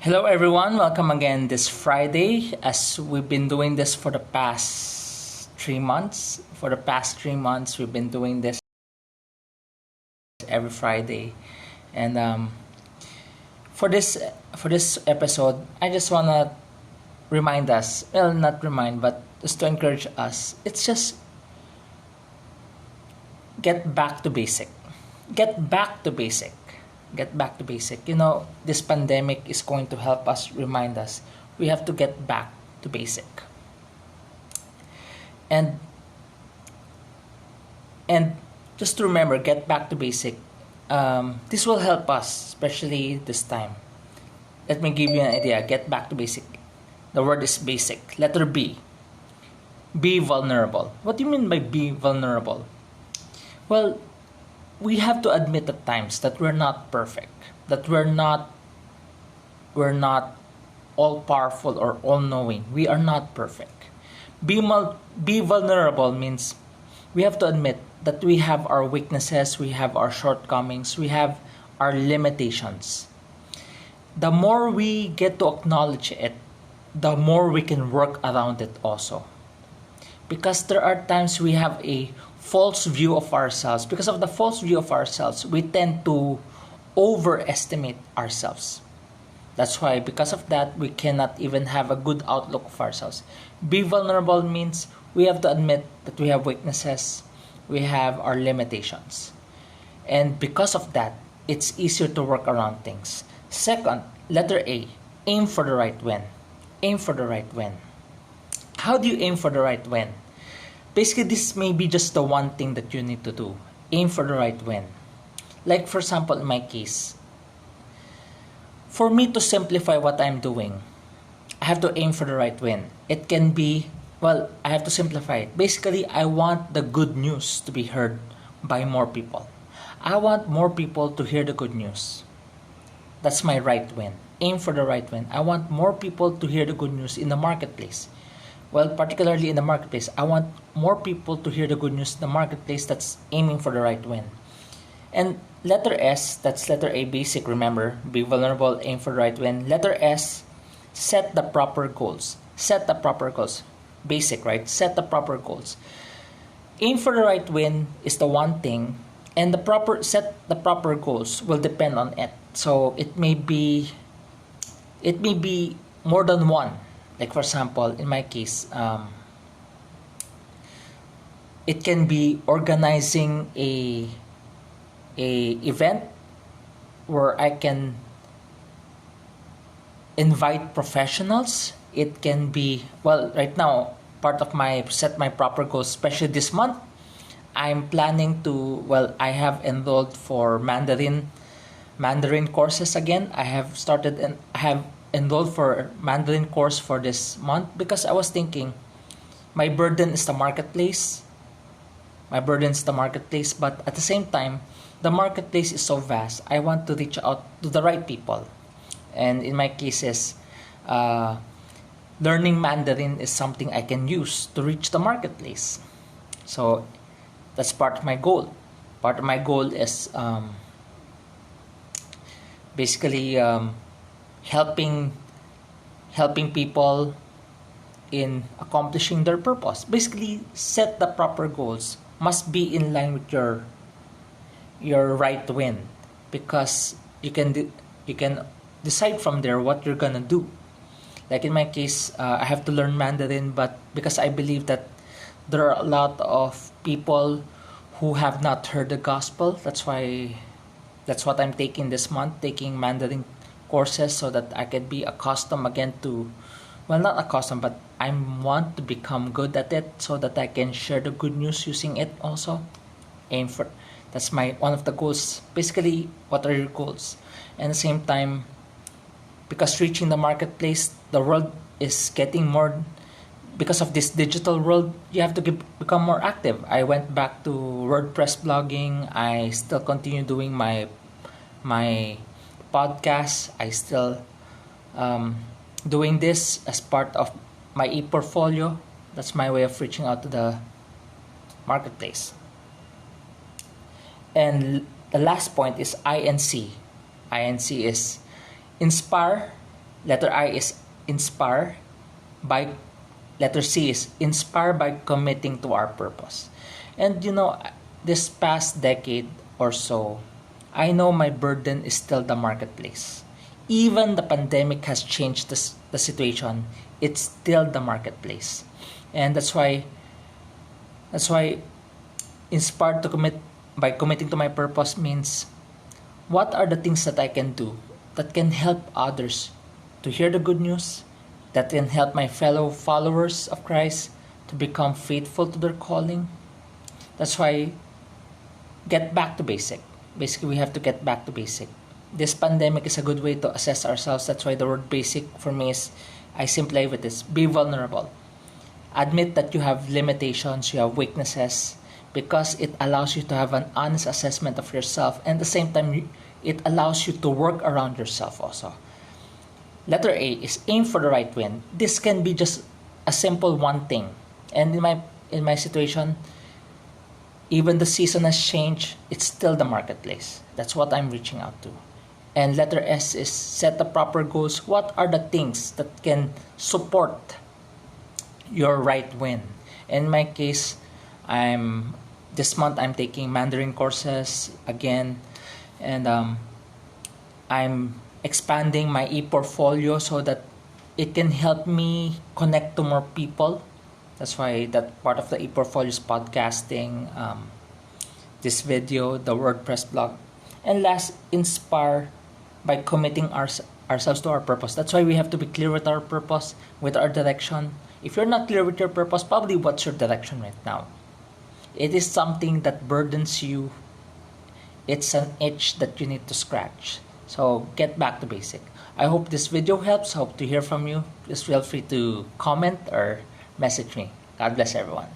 Hello everyone, welcome again this Friday as we've been doing this for the past 3 months. For the past 3 months, we've been doing this every Friday. And for this episode, I just wanna remind us, well, not remind, but just to encourage us. It's just get back to basic. Get back to basic. Get back to basic. This pandemic is going to help us remind us we have to get back to basic. And and just to remember, get back to basic. This will help us, especially this time. Let me give you an idea. Get back to basic. The word is basic. Letter B. Be vulnerable. What do you mean by be vulnerable? Well, we have to admit at times that we're not perfect, that we're not all powerful or all knowing. We are not perfect. Be vulnerable means we have to admit that we have our weaknesses, we have our shortcomings, we have our limitations. The more we get to acknowledge it, the more we can work around it also. Because there are times we have a false view of ourselves. Because of the false view of ourselves, we tend to overestimate ourselves. That's why, because of that, we cannot even have a good outlook of ourselves. Be vulnerable means we have to admit that we have weaknesses, we have our limitations. And because of that, it's easier to work around things. Second, letter A, aim for the right win. Aim for the right win. How do you aim for the right win? Basically, this may be just the one thing that you need to do. Aim for the right win. Like, for example, in my case, for me to simplify what I'm doing, I have to aim for the right win. It can be, well, I have to simplify it. Basically, I want the good news to be heard by more people. I want more people to hear the good news. That's my right win. Aim for the right win. I want more people to hear the good news in the marketplace. Well, particularly in the marketplace, I want more people to hear the good news in the marketplace. That's aiming for the right win. And letter S, that's letter A, basic, remember, be vulnerable, aim for the right win. Letter S, set the proper goals. Set the proper goals. Basic, right? Set the proper goals. Aim for the right win is the one thing, and set the proper goals will depend on it. So it may be more than one. Like, for example, in my case, it can be organizing a event where I can invite professionals. It can be, well, right now, part of my set my proper goals, especially this month, I'm planning to, well, I have enrolled for Mandarin courses again. I have enrolled for Mandarin course for this month because I was thinking my burden is the marketplace. But at the same time, the marketplace is so vast. I want to reach out to the right people. And in my cases, learning Mandarin is something I can use to reach the marketplace. So that's part of my goal. Part of my goal is basically helping people in accomplishing their purpose. Basically, set the proper goals. Must be in line with your right win, because you can decide from there what you're gonna do. Like in my case, I have to learn Mandarin, but because I believe that there are a lot of people who have not heard the gospel, that's what I'm taking this month, taking Mandarin courses so that I can be accustomed again to, well, not accustomed, but I want to become good at it so that I can share the good news using it also. Aim for, that's my one of the goals. Basically, what are your goals? And at the same time, because reaching the marketplace, the world is getting more, because of this digital world, you have to become more active. I went back to WordPress blogging. I still continue doing my podcast. I still doing this as part of my e-portfolio. That's my way of reaching out to the marketplace. And the last point is INC. INC is inspire, Letter I is inspire by letter C is inspire by committing to our purpose. And this past decade or so, I know my burden is still the marketplace. Even the pandemic has changed the situation, it's still the marketplace. And that's why inspired to commit by committing to my purpose means what are the things that I can do that can help others to hear the good news, that can help my fellow followers of Christ to become faithful to their calling. That's why get back to basic. Basically, we have to get back to basic. This pandemic is a good way to assess ourselves. That's why the word basic for me is I simply with this be vulnerable. Admit that you have limitations, you have weaknesses, because it allows you to have an honest assessment of yourself, and at the same time, it allows you to work around yourself also. Letter A is aim for the right win. This can be just a simple one thing, and in my situation, even the season has changed. It's still the marketplace. That's what I'm reaching out to. And letter S is set the proper goals. What are the things that can support your right win? In my case, this month I'm taking Mandarin courses again, and I'm expanding my e-portfolio so that it can help me connect to more people. That's why that part of the e-portfolio is podcasting, this video, the WordPress blog. And last, inspire by committing ourselves to our purpose. That's why we have to be clear with our purpose, with our direction. If you're not clear with your purpose, probably what's your direction right now? It is something that burdens you. It's an itch that you need to scratch. So get back to basic. I hope this video helps. Hope to hear from you. Please feel free to comment or message me. God bless everyone.